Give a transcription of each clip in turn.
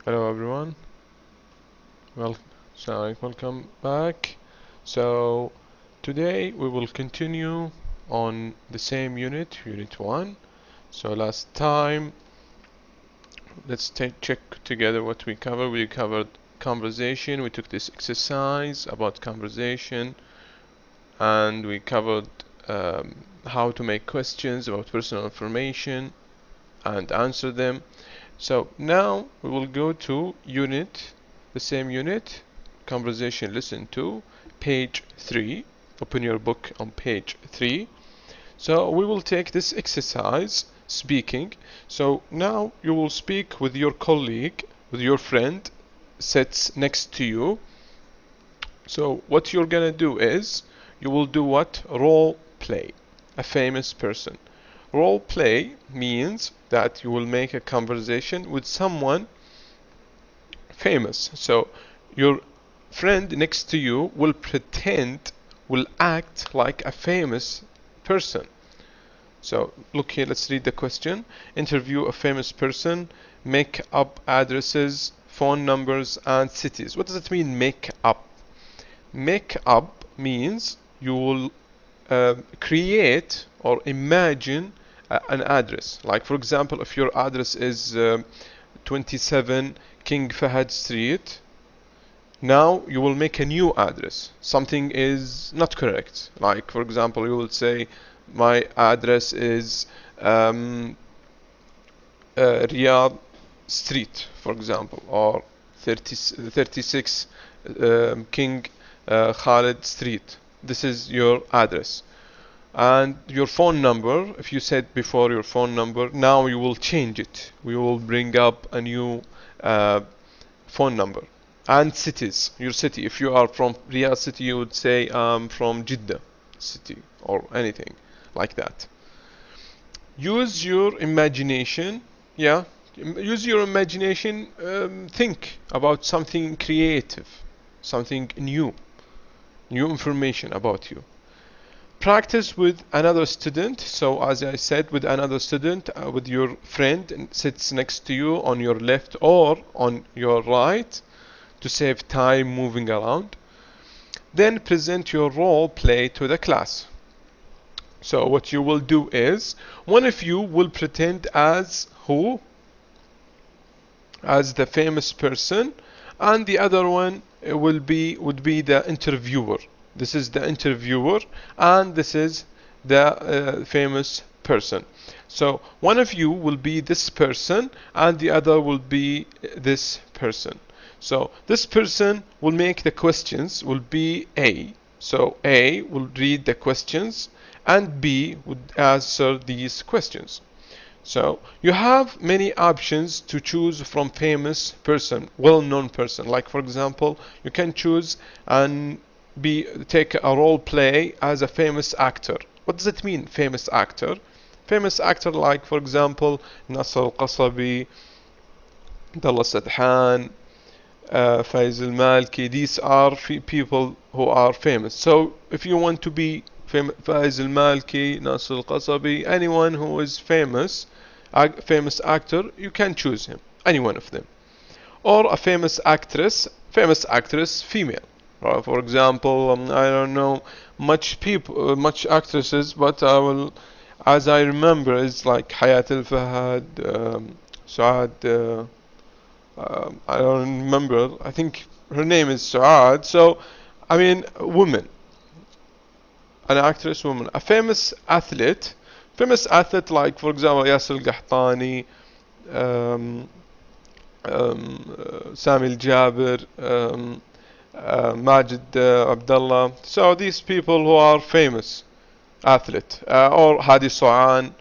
Hello everyone. Well, welcome back. So today we will continue on the same unit 1. So last time, let's check together what we covered. We covered conversation. We took this exercise about conversation, and we covered how to make questions about personal information and answer them. So now we will go to the same unit, conversation lesson 2, page 3. Open your book on page 3. So we will take this exercise, speaking. So now you will speak with your colleague, with your friend, sits next to you. So what you're gonna do is, you will do what? Role play. A famous person. Role play means that you will make a conversation with someone famous. So your friend next to you will act like a famous person. So look here, let's read the question. Interview a famous person, make up addresses, phone numbers, and cities. What does it mean, make up? Make up means you will create or imagine an address. Like for example, if your address is 27 King Fahad Street, now you will make a new address. Something is not correct. Like for example, you will say my address is Riyadh Street, for example, or 36 King Khalid Street. This is your address. And your phone number, if you said before your phone number, now you will change it. We will bring up a new phone number. And cities, your city. If you are from Riyadh city, you would say I'm from Jeddah city or anything like that. Use your imagination. Yeah, use your imagination. Think about something creative, something new information about you. Practice with another student. So as I said, with another student, with your friend and sits next to you on your left or on your right to save time moving around. Then present your role play to the class. So what you will do is, one of you will pretend as who? As the famous person, and the other one would be the interviewer. This is the interviewer, and this is the famous person. So one of you will be this person, and the other will be this person. So this person will make the questions, will be A. So A will read the questions, and B would answer these questions. So you have many options to choose from famous person, well-known person. Like for example, you can choose and take a role play as a famous actor. What does it mean, famous actor? Famous actor, like for example, Nasser Al-Qasabi, Abdullah Sadhan, Faiz Al-Malki. These are people who are famous. So if you want to be Faiz Al-Malki, Nasser Al-Qasabi, anyone who is famous actor, you can choose him, any one of them. Or a famous actress, female. For example, I don't know much actresses, but as I remember, it's like Hayat Al-Fahad, Suad, I don't remember. I think her name is Suad. So, I mean, woman, an actress, woman, a famous athlete. Famous athlete like, for example, Yasser Al-Qahtani, Sami Al-Jabir, Majid Abdullah. So these people who are famous athlete, or Hadi So'an,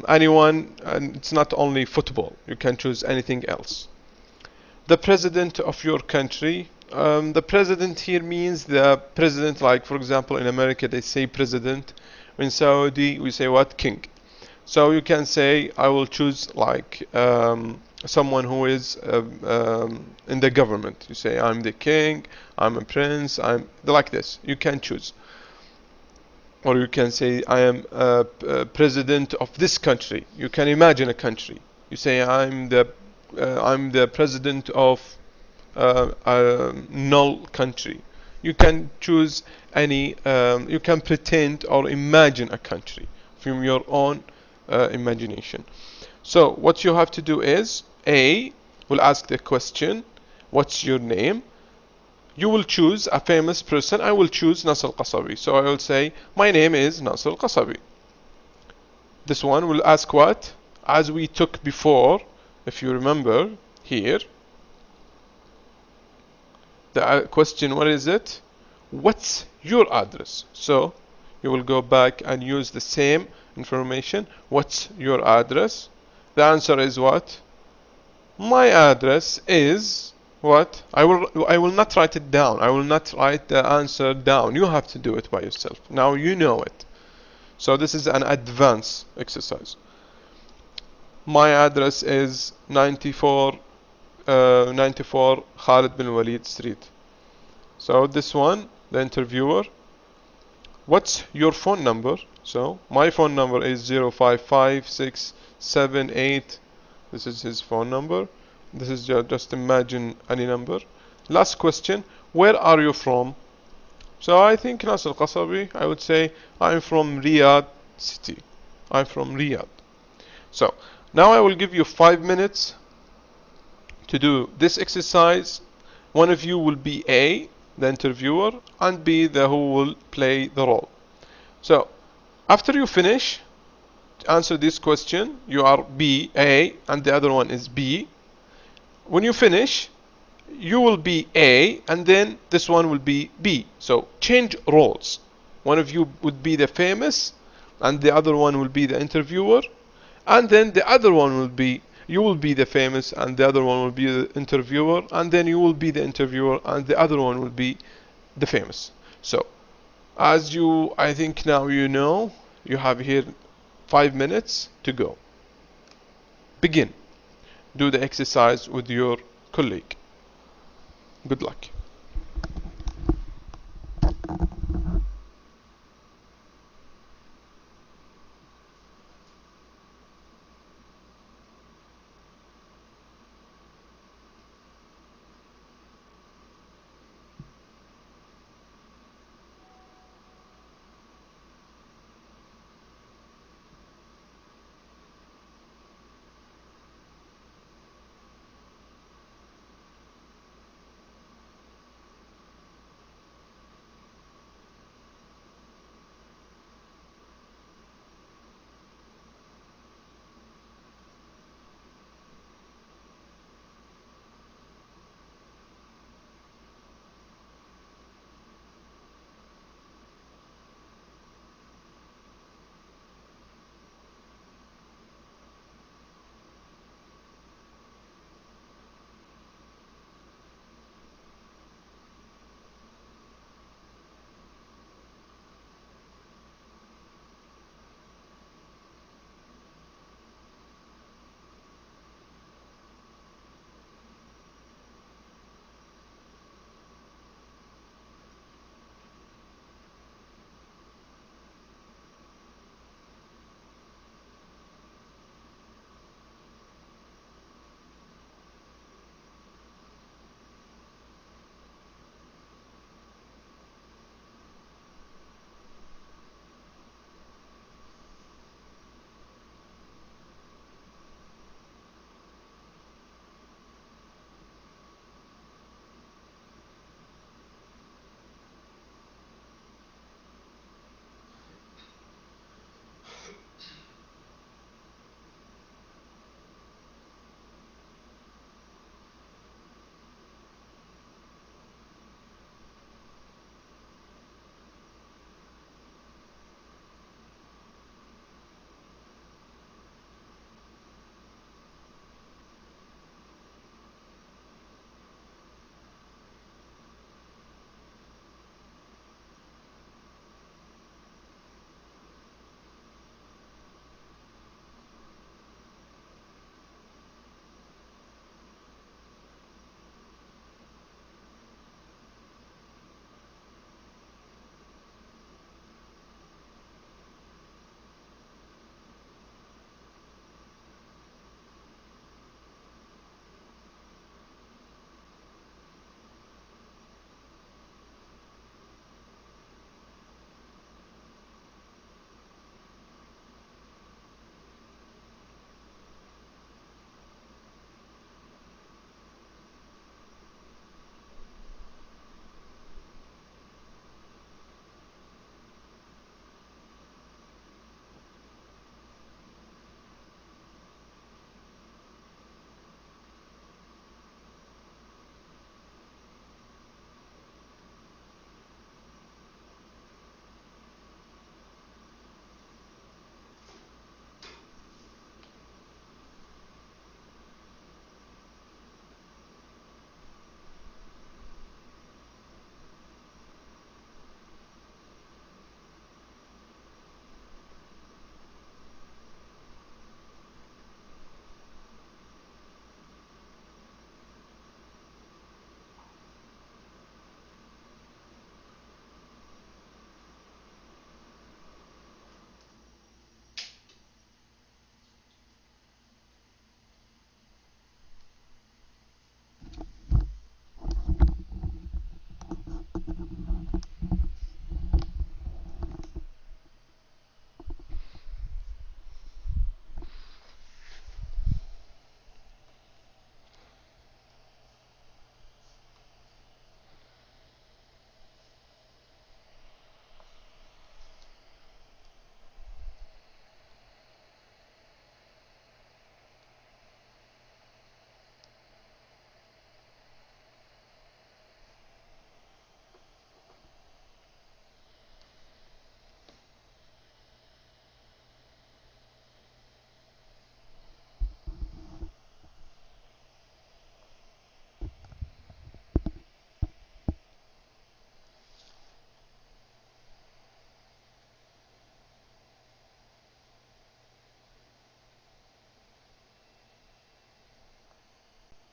anyone, and it's not only football. You can choose anything else. The president of your country. The president here means the president, like for example in America they say president. In Saudi we say what? King. So you can say I will choose like someone who is in the government. You say I'm the king, I'm a prince, I'm like this. You can choose. Or you can say I am president of this country. You can imagine a country. You say I'm the I'm the president of a null country. You can choose any, you can pretend or imagine a country from your own imagination. So what you have to do is, A will ask the question, what's your name? You will choose a famous person. I will choose Nasser Al-Qasabi. So I will say, my name is Nasser Al-Qasabi. This one will ask what? As we took before, if you remember here, the question, what is it? What's your address? So you will go back and use the same information. What's your address? The answer is what? My address is what? I will not write it down. I will not write the answer down. You have to do it by yourself. Now you know it. So this is an advanced exercise. My address is 94 Khalid bin Walid Street. So this one, the interviewer, what's your phone number? So my phone number is 055678. This is his phone number. This is just imagine any number. Last question, where are you from? So I think Nasser Al-Qasabi, I would say I'm from Riyadh city. I'm from Riyadh. So now I will give you 5 minutes to do this exercise. One of you will be A, the interviewer, and B, the who will play the role. So after you finish, to answer this question, you are B, A, and the other one is B. When you finish, you will be A, and then this one will be B. So change roles. One of you would be the famous, and the other one will be the interviewer, and then the other one will be, you will be the famous, and the other one will be the interviewer, and then you will be the interviewer, and the other one will be the famous. So as you, I think now you know, you have here 5 minutes to go. Begin. Do the exercise with your colleague. Good luck.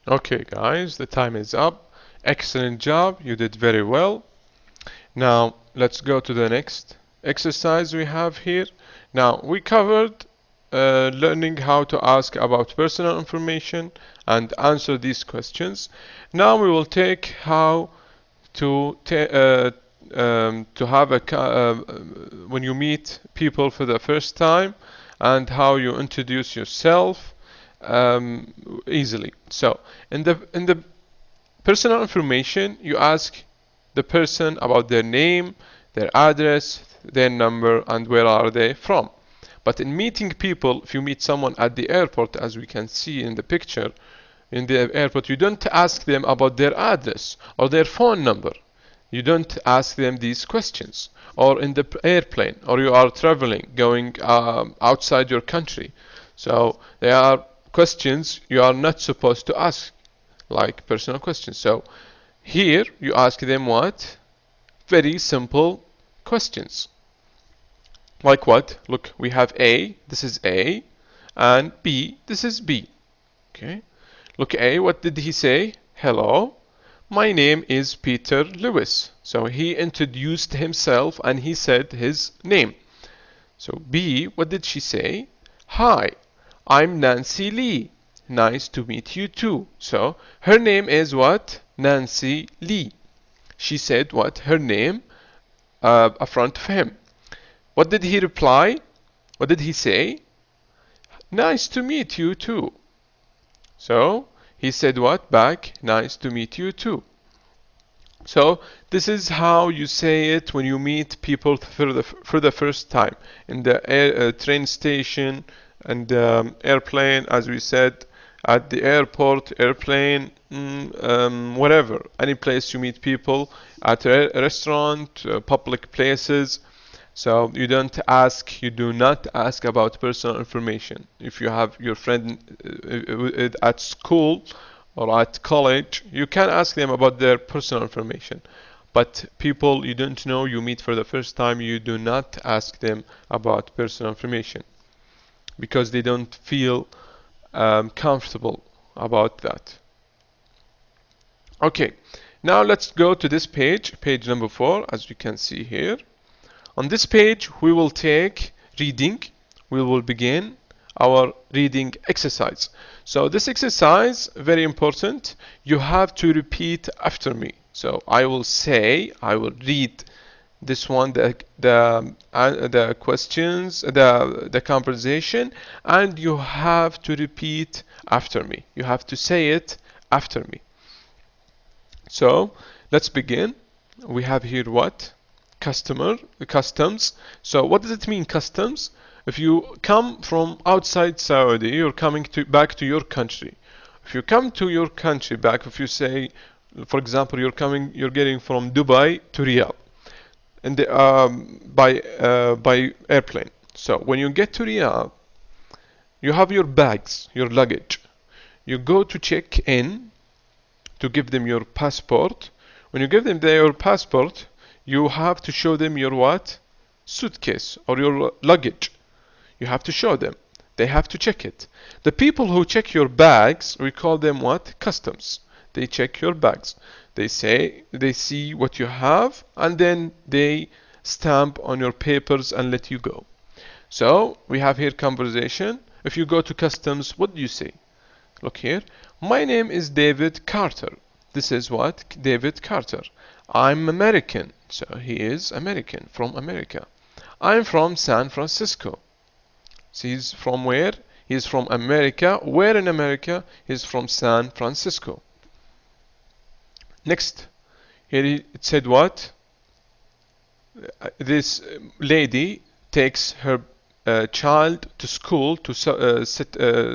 Okay, guys, the time is up. Excellent job. You did very well. Now, let's go to the next exercise we have here. Now, we covered learning how to ask about personal information and answer these questions. Now we will take how to have when you meet people for the first time and how you introduce yourself easily. So in the personal information, you ask the person about their name, their address, their number, and where are they from. But in meeting people, if you meet someone at the airport, as we can see in the picture, in the airport, you don't ask them about their address or their phone number. You don't ask them these questions. Or in the airplane, or you are traveling, going outside your country. So there are questions you are not supposed to ask, like personal questions. So here you ask them what? Very simple questions. Like what? Look, we have A, this is A, and B, this is B. Okay. Look, A, what did he say? Hello, my name is Peter Lewis. So he introduced himself and he said his name. So B, what did she say? Hi, I'm Nancy Lee. Nice to meet you too. So her name is what? Nancy Lee. She said what? Her name in front of him. What did he reply? What did he say? Nice to meet you too. So he said what back? Nice to meet you too. So this is how you say it when you meet people for the first time in the train station and airplane, as we said, at the airport, airplane, whatever, any place you meet people, at a restaurant, public places. So you do not ask about personal information. If you have your friend at school or at college, you can ask them about their personal information. But people you don't know, you meet for the first time, you do not ask them about personal information because they don't feel comfortable about that. Okay, now let's go to this page, page number 4, as you can see here. On this page, we will take reading. We will begin our reading exercise. So this exercise, very important. You have to repeat after me. So I will read this one, the questions, the conversation, and you have to repeat after me. You have to say it after me. So let's begin. We have here what? Customs. So what does it mean, customs? If you come from outside Saudi, you're coming back to your country. If you come to your country back, if you say, for example, you're getting from Dubai to Riyadh, and by airplane. So when you get to Riyadh, you have your bags, your luggage. You go to check in to give them your passport. When you give them your passport, you have to show them your what? Suitcase or your luggage. You have to show them. They have to check it. The people who check your bags, we call them what? Customs. They check your bags. They see what you have, and then they stamp on your papers and let you go. So we have here conversation. If you go to customs, what do you say? Look here. My name is David Carter. This is what? David Carter. I'm American. So he is American, from America. I'm from San Francisco. So he's from where? He's from America. Where in America? He's from San Francisco. Next, here it said what? This lady takes her child to school to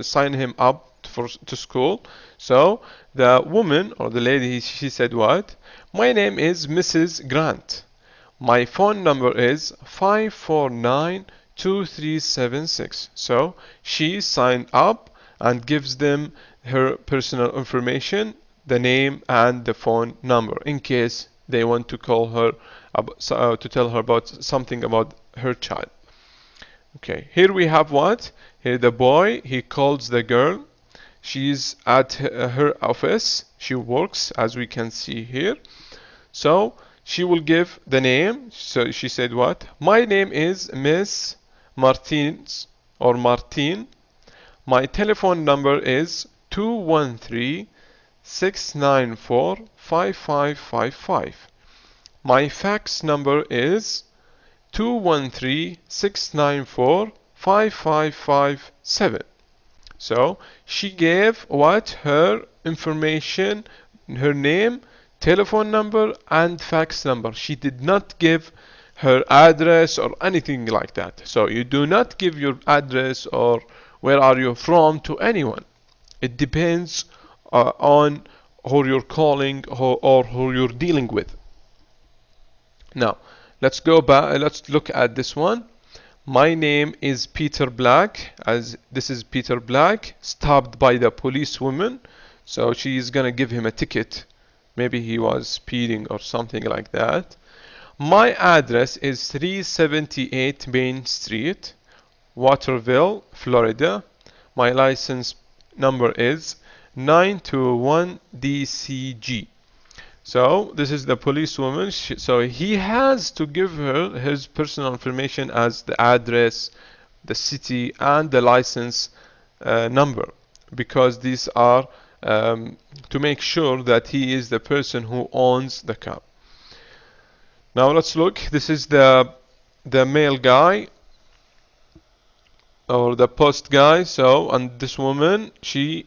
sign him up to school. So the woman or the lady, she said what? My name is Mrs. Grant. My phone number is 549-2376. So she signed up and gives them her personal information, the name and the phone number, in case they want to call her to tell her about something about her child. Okay, here we have what? Here the boy, he calls the girl she's at her office. She works, as we can see here. So she will give the name. So she said what? My name is Miss Martins or Martin. My telephone number is 213-694-5555. My fax number is 213-694-5557. So she gave what? Her information, her name, telephone number, and fax number. She did not give her address or anything like that. So you do not give your address or where are you from to anyone. It depends on who you're calling or who you're dealing with. Now, let's go back. Let's look at this one. My name is Peter Black. As this is Peter Black, stopped by the policewoman. So she's gonna give him a ticket. Maybe he was speeding or something like that. My address is 378 Main Street, Waterville, Florida. My license number is 921 DCG. So this is the policewoman. So he has to give her his personal information as the address, the city, and the license number, because these are to make sure that he is the person who owns the car. Now let's look. This is the mail guy or the post guy. So, and this woman, she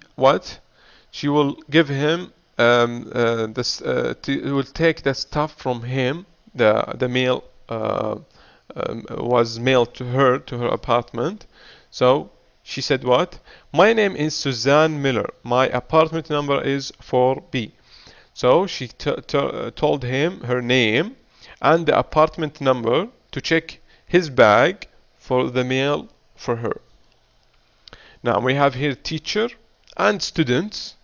will give him will take the stuff from him. The mail was mailed to her apartment. So she said what? My name is Suzanne Miller. My apartment number is 4B. So she told him her name and the apartment number to check his bag for the mail for her. Now we have here teacher and students.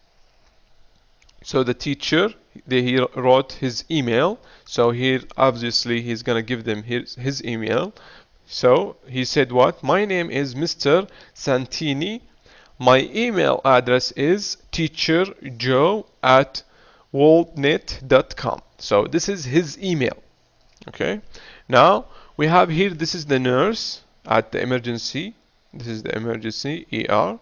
So the teacher, he wrote his email. So here obviously he's gonna give them his email. So he said what? My name is Mr. Santini. My email address is teacherjoe@worldnet.com. So this is his email. Okay. Now we have here, this is the nurse at the emergency. This is the emergency ER.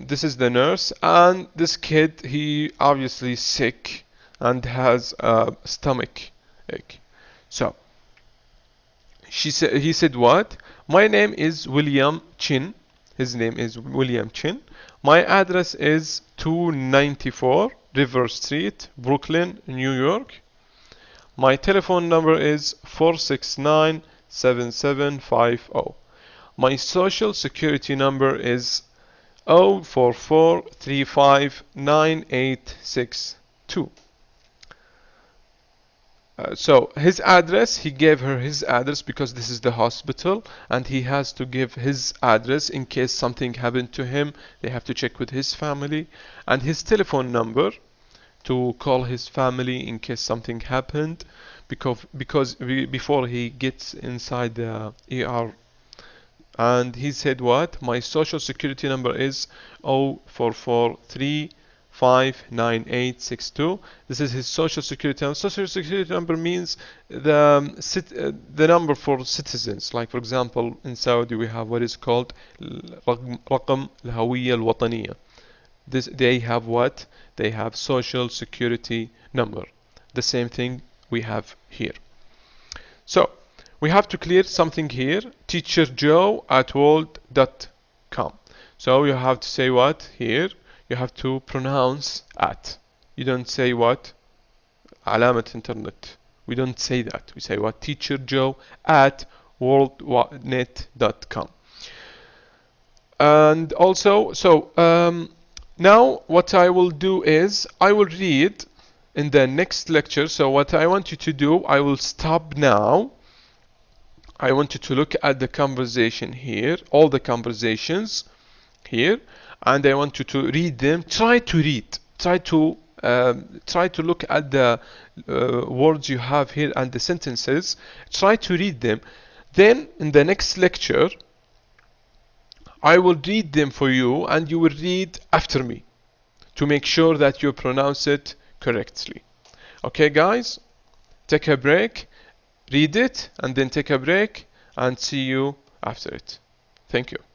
This is the nurse, and this kid, he obviously sick and has a stomach ache. So he said what? My name is William Chin. His name is William Chin. My address is 294 River Street, Brooklyn, New York. My telephone number is 469-7750. My social security number is 044359862. So his address, he gave her his address because this is the hospital, and he has to give his address in case something happened to him. They have to check with his family, and his telephone number to call his family in case something happened, because before he gets inside the ER. And he said what? My social security number is 044359862. This is his social security number. Social security number means the number for citizens. Like for example, in Saudi we have what is called رقم الهوية الوطنية. They have what? They have social security number. The same thing we have here. So we have to clear something here. teacherjoe@world.com. So you have to say what here? You have to pronounce at. You don't say what? علامة internet. We don't say that. We say what? teacherjoe@worldnet.com. And also, so now what I will do is I will read in the next lecture. So what I want you to do, I will stop now. I want you to look at the conversation here, all the conversations here, and I want you to read them. Try to read. Try to look at the words you have here and the sentences. Try to read them. Then in the next lecture, I will read them for you and you will read after me to make sure that you pronounce it correctly. Okay guys, take a break, read it and then take a break and see you after it. Thank you.